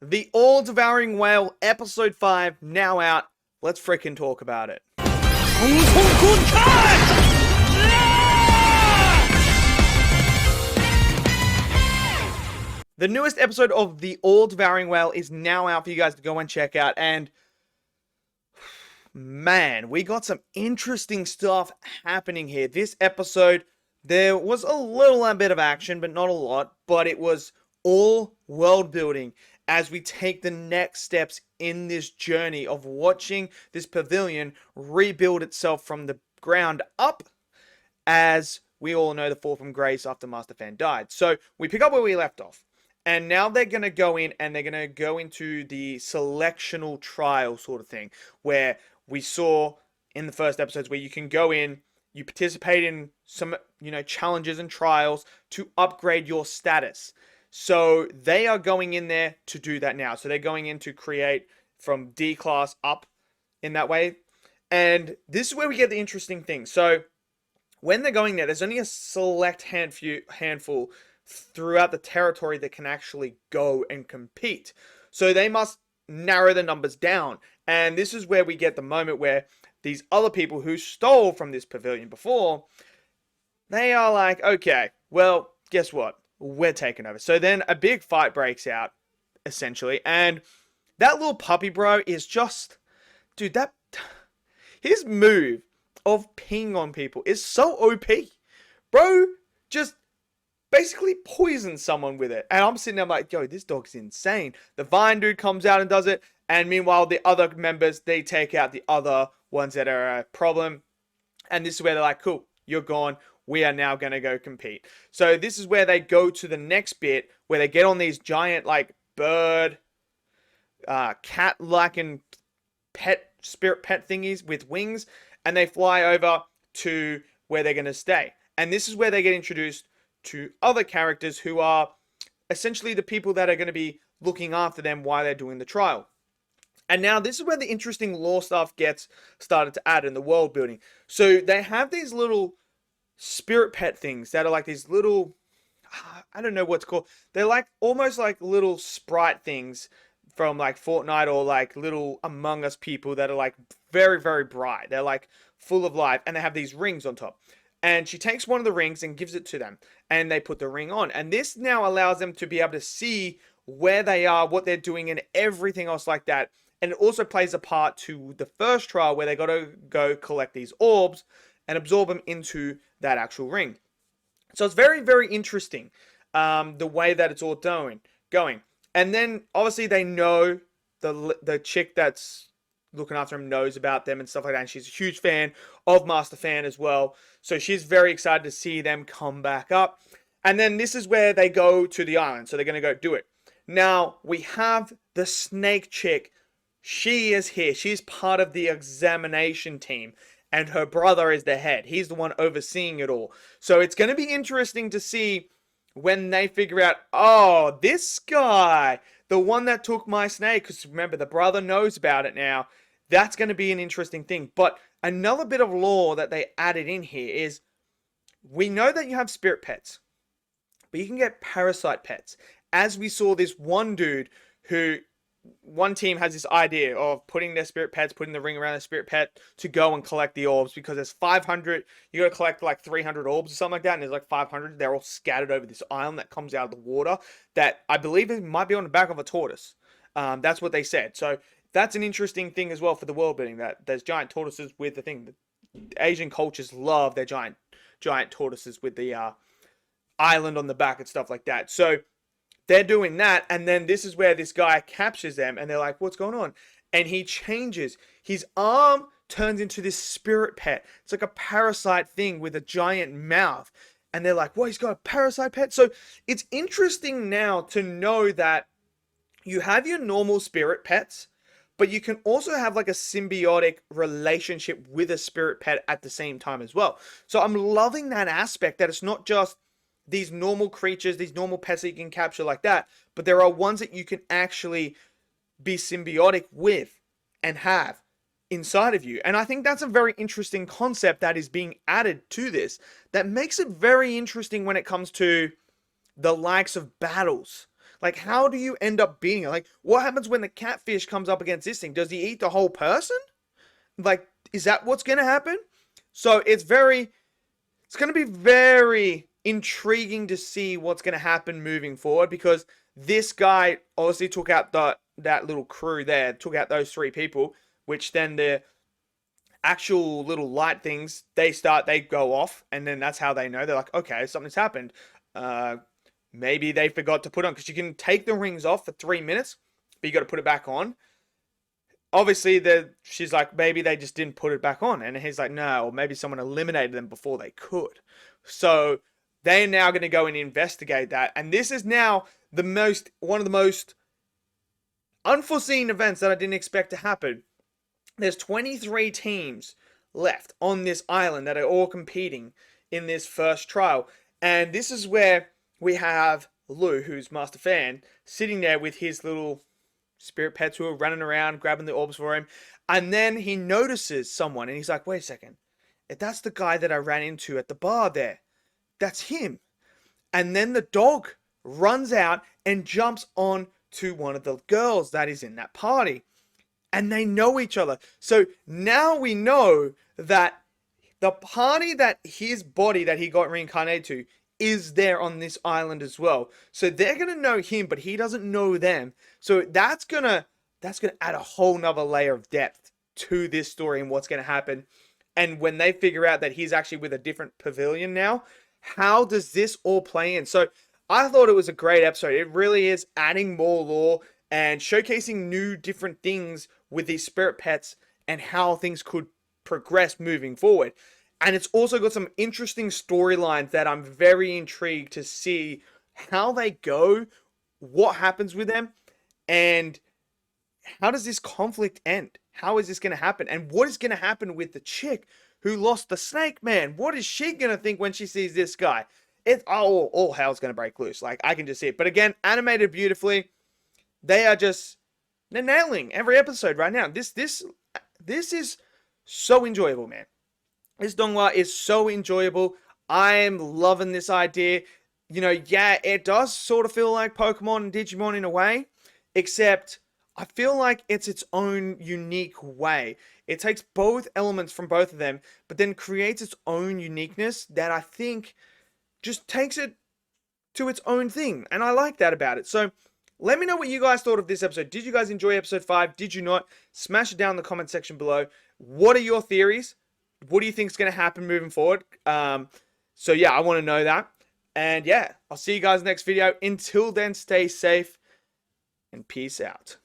The All-Devouring Whale, Episode 5, now out. Let's freaking talk about it. The newest episode of The All-Devouring Whale is now out for you guys to go and check out, and man, we got some interesting stuff happening here. This episode, there was a little bit of action, but not a lot, but it was all world building as we take the next steps in this journey of watching this pavilion rebuild itself from the ground up, as we all know the fall from grace after Master Fan died. So we pick up where we left off. And now they're going to go in and they're going to go into the selectional trial sort of thing, where we saw in the first episodes where you can go in, you participate in some, challenges and trials to upgrade your status. So they are going in there to do that now. So they're going in to create from D class up in that way. And this is where we get the interesting thing. So when they're going there, there's only a select handful throughout the territory that can actually go and compete. So they must narrow the numbers down. And this is where we get the moment where these other people who stole from this pavilion before, they are like, okay, well, guess what? We're taking over. So then a big fight breaks out, essentially. And that little puppy bro is just, dude, his move of peeing on people is so OP. Bro just basically poisons someone with it. And I'm sitting there, I'm like, yo, this dog's insane. The Vine dude comes out and does it. And meanwhile, the other members, they take out the other ones that are a problem. And this is where they're like, cool, you're gone. We are now going to go compete. So this is where they go to the next bit, where they get on these giant, like, bird, cat-like and spirit pet thingies with wings. And they fly over to where they're going to stay. And this is where they get introduced to other characters who are essentially the people that are going to be looking after them while they're doing the trial. And now this is where the interesting lore stuff gets started to add in the world building. So they have these little spirit pet things that are like these little, I don't know what's called. They're like almost like little sprite things from like Fortnite or like little Among Us people that are like very, very bright. They're like full of life and they have these rings on top. And she takes one of the rings and gives it to them. And they put the ring on. And this now allows them to be able to see where they are, what they're doing, and everything else like that. And it also plays a part to the first trial where they got to go collect these orbs and absorb them into that actual ring. So it's very, very interesting, the way that it's all going. And then, obviously, they know the chick that's looking after him knows about them and stuff like that. And she's a huge fan of Master Fan as well. So she's very excited to see them come back up. And then this is where they go to the island. So they're going to go do it. Now, we have the snake chick. She is here. She's part of the examination team. And her brother is the head. He's the one overseeing it all. So it's going to be interesting to see when they figure out, oh, this guy, the one that took my snake, because remember, the brother knows about it now. That's going to be an interesting thing. But another bit of lore that they added in here is, we know that you have spirit pets, but you can get parasite pets. As we saw this one dude who, one team has this idea of putting their spirit pets, putting the ring around their spirit pet to go and collect the orbs, because there's 500, you got to collect like 300 orbs or something like that, and there's like 500, they're all scattered over this island that comes out of the water that I believe it might be on the back of a tortoise. That's what they said. So that's an interesting thing as well for the world building, that there's giant tortoises with the thing. The Asian cultures love their giant tortoises with the island on the back and stuff like that. So they're doing that, and then this is where this guy captures them, and they're like, what's going on? And he changes. His arm turns into this spirit pet. It's like a parasite thing with a giant mouth. And they're like, what, he's got a parasite pet? So it's interesting now to know that you have your normal spirit pets, but you can also have like a symbiotic relationship with a spirit pet at the same time as well. So I'm loving that aspect, that it's not just these normal creatures, these normal pets that you can capture like that, but there are ones that you can actually be symbiotic with and have inside of you. And I think that's a very interesting concept that is being added to this, that makes it very interesting when it comes to the likes of battles. Like, how do you end up beating it? Like, what happens when the catfish comes up against this thing? Does he eat the whole person? Like, is that what's going to happen? So it's going to be very intriguing to see what's going to happen moving forward, because this guy obviously took out that little crew there, took out those 3 people, which then the actual little light things, they go off, and then that's how they know. They're like, okay, something's happened. Maybe they forgot to put on, because you can take the rings off for 3 minutes, but you got to put it back on. Obviously, she's like, maybe they just didn't put it back on. And he's like, no, or maybe someone eliminated them before they could. So they're now going to go and investigate that. And this is now one of the most unforeseen events that I didn't expect to happen. There's 23 teams left on this island that are all competing in this first trial. And this is where we have Liu, who's Master Fan, sitting there with his little spirit pets who are running around, grabbing the orbs for him. And then he notices someone, and he's like, wait a second. If that's the guy that I ran into at the bar there, that's him. And then the dog runs out and jumps on to one of the girls that is in that party. And they know each other. So now we know that the party that his body that he got reincarnated to is there on this island as well. So they're going to know him, but he doesn't know them. So that's going to add a whole nother layer of depth to this story and what's going to happen. And when they figure out that he's actually with a different pavilion now, how does this all play in? So I thought it was a great episode. It really is adding more lore and showcasing new different things with these spirit pets and how things could progress moving forward. And it's also got some interesting storylines that I'm very intrigued to see how they go, what happens with them, and how does this conflict end? How is this going to happen? And what is going to happen with the chick who lost the snake man? What is she going to think when she sees this guy? All hell's going to break loose. Like, I can just see it. But again, animated beautifully. They're nailing every episode right now. This is so enjoyable, man. This donghua is so enjoyable. I'm loving this idea. You know, yeah, it does sort of feel like Pokemon and Digimon in a way, except I feel like it's its own unique way. It takes both elements from both of them, but then creates its own uniqueness that I think just takes it to its own thing. And I like that about it. So let me know what you guys thought of this episode. Did you guys enjoy episode 5? Did you not? Smash it down in the comment section below. What are your theories? What do you think is going to happen moving forward? So yeah, I want to know that. And yeah, I'll see you guys next video. Until then, stay safe and peace out.